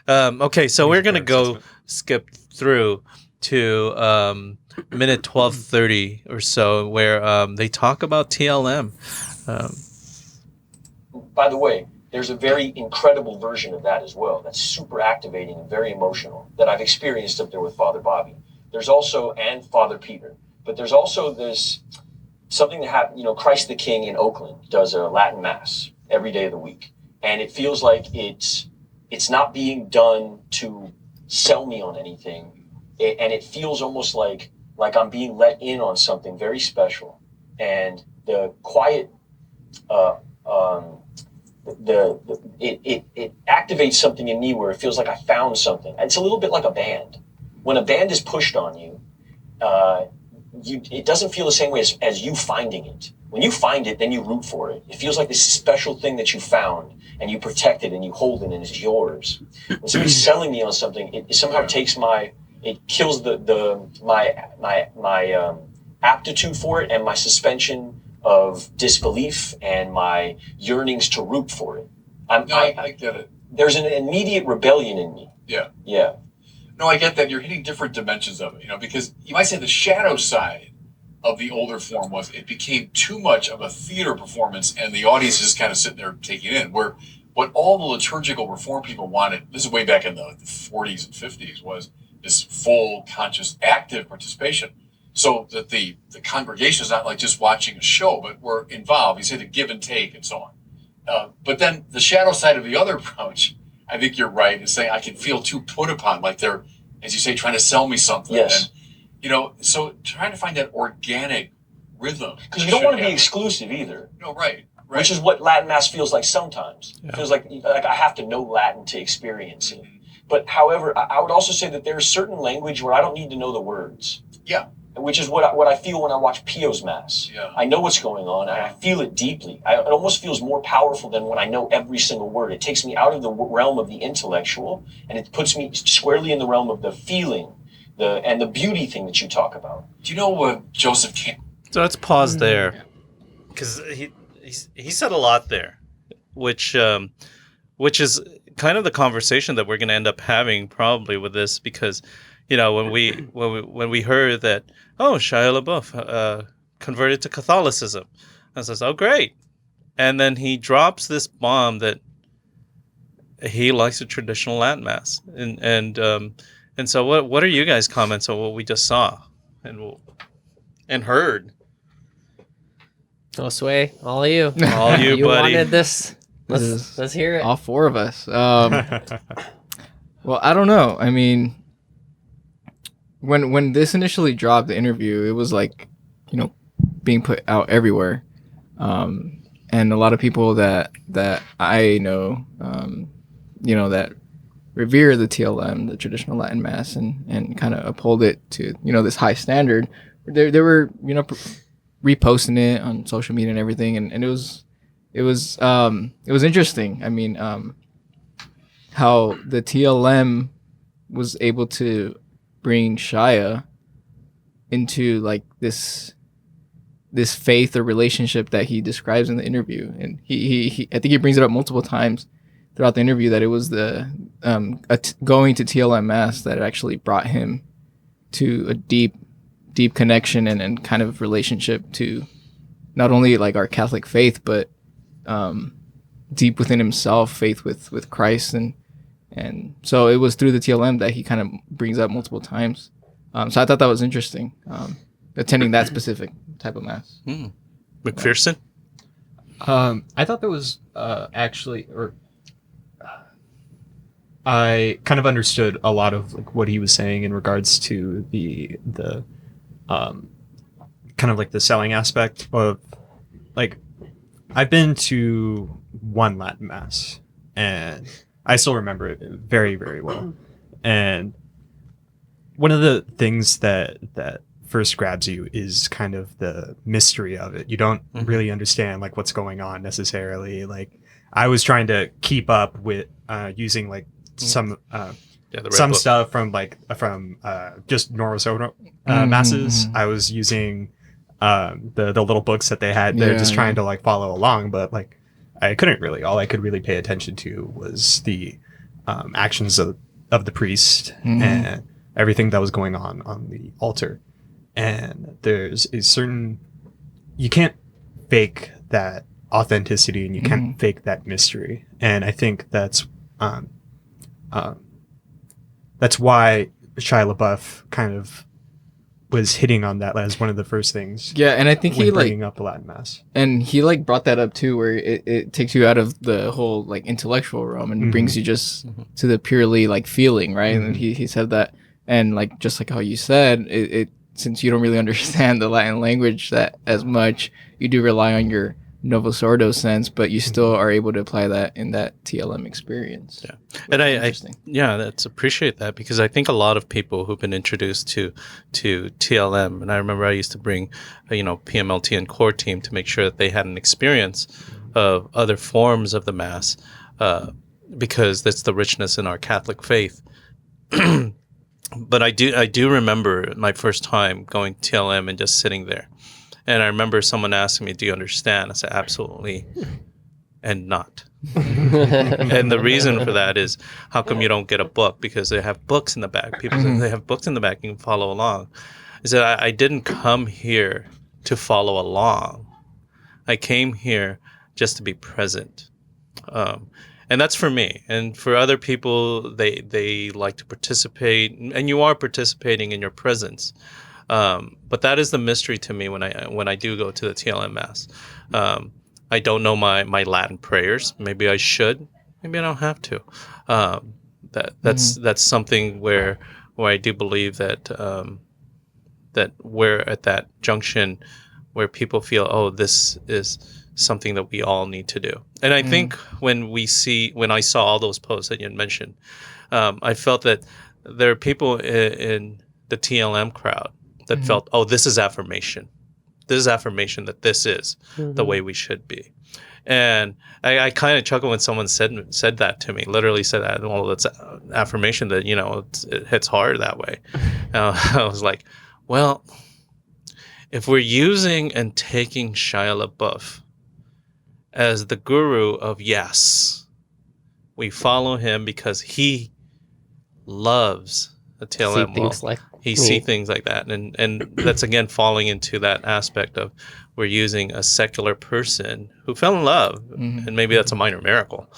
Okay, so we're gonna go skip through to minute 12:30 or so, where they talk about TLM. By the way, there's a very incredible version of that as well. That's super activating and very emotional that I've experienced up there with Father Bobby. There's also, and Father Peter, but there's also this something that happened. Christ the King in Oakland does a Latin Mass every day of the week, and it feels like it's not being done to sell me on anything, and it feels almost like I'm being let in on something very special, and the quiet. It activates something in me where it feels like I found something. It's a little bit like a band. When a band is pushed on you, it doesn't feel the same way as you finding it. When you find it, then you root for it. It feels like this special thing that you found, and you protect it, and you hold it, and it's yours. When somebody's selling me on something, it somehow takes it kills my aptitude for it and my suspension of disbelief and my yearnings to root for it. I get it. There's an immediate rebellion in me. Yeah. Yeah. No, I get that. You're hitting different dimensions of it, because you might say the shadow side of the older form was it became too much of a theater performance and the audience is just kind of sitting there taking it in, where what all the liturgical reform people wanted, this is way back in the 40s and 50s, was this full, conscious, active participation. So that the congregation is not like just watching a show, but we're involved. You say the give and take and so on. But then the shadow side of the other approach, I think you're right, is saying I can feel too put upon, like they're, as you say, trying to sell me something. Yes. And, so trying to find that organic rhythm. Because you don't want to be exclusive either. No, right. Which is what Latin Mass feels like sometimes. Yeah. It feels like I have to know Latin to experience it. But however, I would also say that there's certain language where I don't need to know the words. Yeah. Which is what I feel when I watch Pio's Mass. Yeah. I know what's going on, and I feel it deeply. It almost feels more powerful than when I know every single word. It takes me out of the realm of the intellectual, and it puts me squarely in the realm of the feeling, and the beauty thing that you talk about. Do you know what Joseph Campbell? So let's pause there, because he said a lot there, which is kind of the conversation that we're going to end up having probably with this, because when we heard that, Shia LaBeouf converted to Catholicism, I says, oh great, and then he drops this bomb that he likes a traditional Latin Mass, and so what are you guys' comments on what we just saw and heard? Josue, all of you, you buddy. Wanted this. Let's hear it. All four of us. Well, I don't know. I mean, when this initially dropped, the interview, it was like, being put out everywhere, and a lot of people that I know, that revere the TLM, the traditional Latin Mass, and kind of uphold it to this high standard. They were reposting it on social media and everything, and it was interesting. I mean, how the TLM was able to bring Shia into like this faith or relationship that he describes in the interview, and he I think he brings it up multiple times throughout the interview that it was the going to TLM Mass that actually brought him to a deep connection and kind of relationship to not only like our Catholic faith, but deep within himself, faith with Christ, and so it was through the TLM that he kind of brings up multiple times. So I thought that was interesting, attending that specific type of Mass. McPherson? I thought that was I kind of understood a lot of like what he was saying in regards to the kind of like the selling aspect of, like, I've been to one Latin Mass and I still remember it very, very well. And one of the things that first grabs you is kind of the mystery of it. You don't really understand like what's going on necessarily. Like, I was trying to keep up with using like some stuff from just normal sober masses. I was using the little books that they had. They're just trying to like follow along, but like I couldn't really. All I could really pay attention to was the actions of the priest and everything that was going on the altar. And there's a certain, you can't fake that authenticity and you can't fake that mystery. And I think that's why Shia LaBeouf kind of was hitting on that as one of the first things. Yeah, and I think he bringing up the Latin Mass, and he like brought that up too, where it takes you out of the whole like intellectual realm and brings you just to the purely like feeling, right? And he said that, and like just like how you said, it since you don't really understand the Latin language that as much, you do rely on your Novus Ordo sense, but you still are able to apply that in that TLM experience. Yeah, and that's appreciate that, because I think a lot of people who've been introduced to TLM, and I remember I used to bring, PMLT and core team to make sure that they had an experience of other forms of the Mass, because that's the richness in our Catholic faith. But I do remember my first time going to TLM and just sitting there. And I remember someone asking me, "Do you understand?" I said, "Absolutely," and not. And the reason for that is, how come you don't get a book? Because they have books in the back. People say they have books in the back, you can follow along. I said, I didn't come here to follow along. I came here just to be present. And that's for me. And for other people, they like to participate, and you are participating in your presence. But that is the mystery to me when I do go to the TLM Mass. I don't know my Latin prayers. Maybe I should. Maybe I don't have to. That's something where I do believe that that we're at that junction where people feel, oh, this is something that we all need to do. And I think when I saw all those posts that you had mentioned, I felt that there are people in the TLM crowd that felt, oh, this is affirmation. This is affirmation that this is the way we should be. And I kind of chuckled when someone said that to me, literally said that, well, it's affirmation that, it hits hard that way. I was like, well, if we're using and taking Shia LaBeouf as the guru of yes, we follow him because he loves the TLM. He see things like that, and that's again falling into that aspect of we're using a secular person who fell in love, and maybe that's a minor miracle,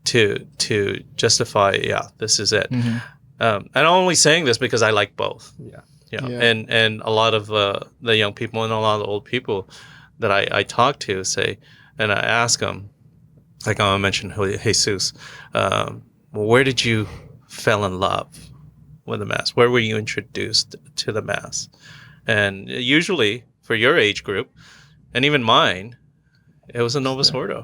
to justify, this is it. And I'm only saying this because I like both. And a lot of the young people and a lot of the old people that I talk to say, and I ask them, like I mentioned Jesus, well, where did you fell in love with the Mass? Where were you introduced to the Mass? And usually for your age group, and even mine, it was a Novus Ordo.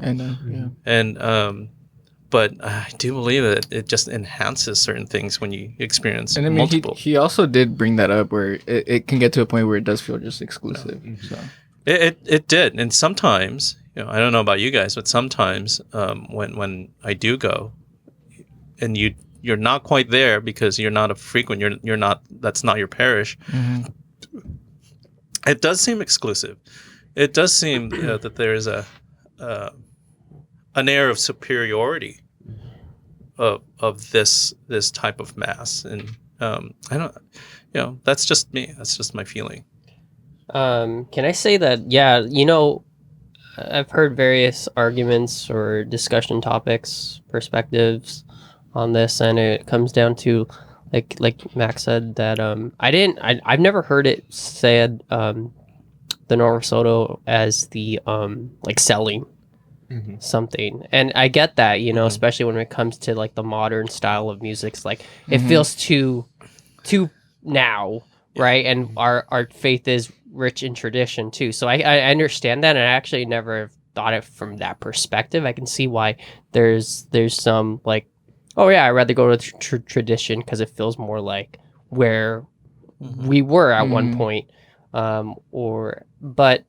But I do believe that it just enhances certain things when you experience multiple. He also did bring that up where it can get to a point where it does feel just exclusive. So it did, and sometimes, I don't know about you guys, but sometimes when I do go, and you're not quite there because you're not a frequent, you're not, that's not your parish. It does seem exclusive. It does seem that there is an air of superiority of this type of Mass, and I don't, that's just me. That's just my feeling. Can I say that? Yeah, I've heard various arguments or discussion topics, perspectives on this, and it comes down to like Max said that I've never heard it said the Novus Ordo as the like selling something, and I get that, especially when it comes to like the modern style of music. It's like it feels too now, right? And our faith is rich in tradition too, so I understand that, and I actually never thought it from that perspective. I can see why there's some like, oh yeah, I'd rather go to tradition because it feels more like where we were at one point. But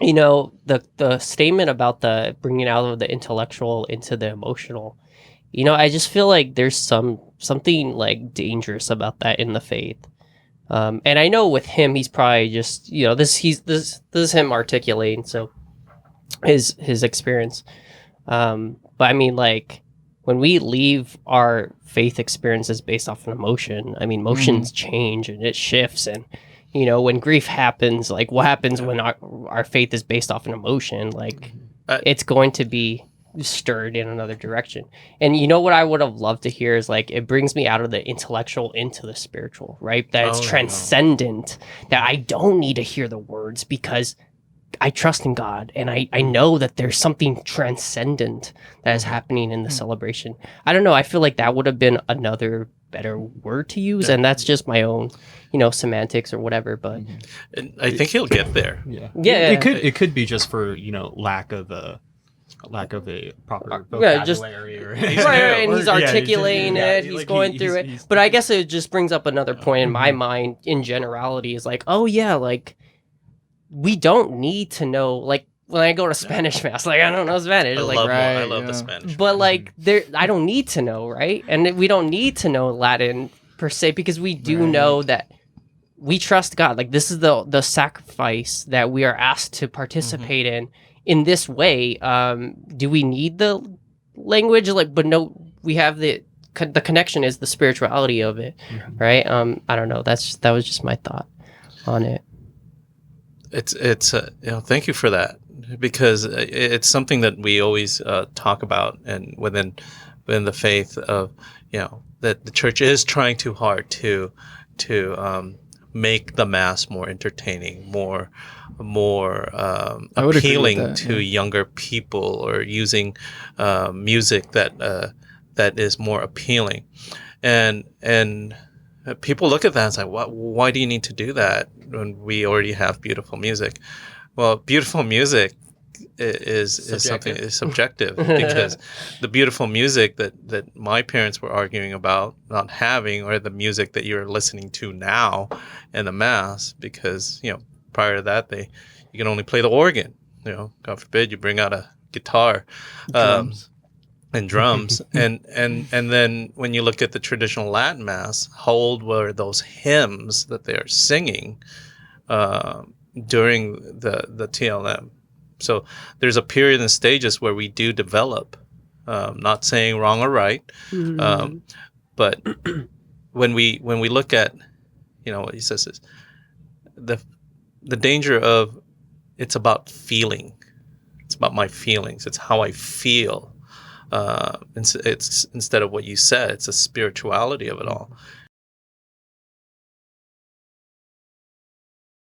the statement about the bringing out of the intellectual into the emotional, I just feel like there's something like dangerous about that in the faith. And I know with him, he's probably just, this is him articulating, so his experience. But I mean, like, when we leave our faith experiences based off an emotion, I mean, emotions change and it shifts. And, you know, when grief happens, like what happens when our faith is based off an emotion, like it's going to be stirred in another direction. And you know what I would have loved to hear is like, it brings me out of the intellectual into the spiritual, right? That it's transcendent, that I don't need to hear the words because I trust in God, and I know that there's something transcendent that is happening in the celebration. I don't know. I feel like that would have been another better word to use, and that's just my own, you know, semantics or whatever. But And I think he'll get there. Yeah. Yeah. It could be just for, you know, lack of a proper vocabulary. Or, right, and he's articulating it, he's like going through it. But I guess it just brings up another point in my mind in generality is like, oh yeah, like we don't need to know, like when I go to Spanish mass, like I don't know Spanish, I like love the Spanish. but like there, I don't need to know, right? And we don't need to know Latin per se because we do know that we trust God. Like this is the sacrifice that we are asked to participate in this way. Do we need the language? Like, but no, we have the connection is the spirituality of it, right? I don't know. That was just my thought on it. It's you know, thank you for that, because it's something that we always talk about, and within the faith of, you know, that the church is trying too hard to make the mass more entertaining, more appealing to younger people, or using music that is more appealing, and people look at that and say, why do you need to do that when we already have beautiful music? Well, beautiful music is something is subjective, because the beautiful music that my parents were arguing about not having, or the music that you're listening to now in the mass, because, you know, prior to that you can only play the organ, you know, God forbid you bring out a guitar. And drums, and then when you look at the traditional Latin mass, how old were those hymns that they are singing during the TLM? So there's a period and stages where we do develop. Not saying wrong or right, but when we look at, you know, what he says is the danger of, it's about feeling. It's about my feelings. It's how I feel. It's instead of what you said, it's the spirituality of it all.